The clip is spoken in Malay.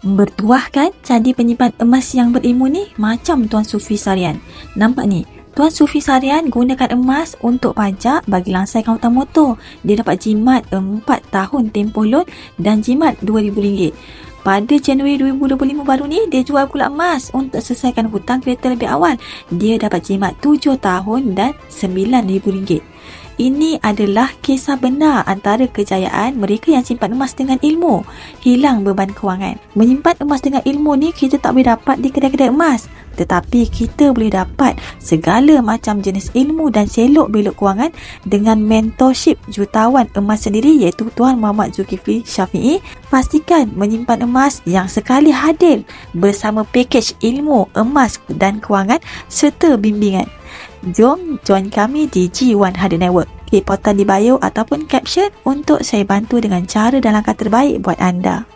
Bertuah kan jadi penyimpan emas yang berilmu ni? Macam Tuan Sufi Sarian. Nampak ni? Tuan Sufi Sarian gunakan emas untuk pajak bagi langsaikan hutang motor. Dia dapat jimat 4 tahun tempoh loan dan jimat RM2,000. Pada Januari 2025 baru ni, dia jual pula emas untuk selesaikan hutang kereta lebih awal. Dia dapat jimat 7 tahun dan RM9,000. Ini adalah kisah benar antara kejayaan mereka yang simpan emas dengan ilmu. Hilang beban kewangan. Menyimpan emas dengan ilmu ni kita tak boleh dapat di kedai-kedai emas. Tetapi kita boleh dapat segala macam jenis ilmu dan selok belok kewangan dengan mentorship jutawan emas sendiri, iaitu Tuan Muhammad Zulkifli Syafiee. Pastikan menyimpan emas yang sekali hadir bersama pakej ilmu, emas dan kewangan serta bimbingan. Jom join kami di G100 Network. Klik portal di bio ataupun caption untuk saya bantu dengan cara dan langkah terbaik buat anda.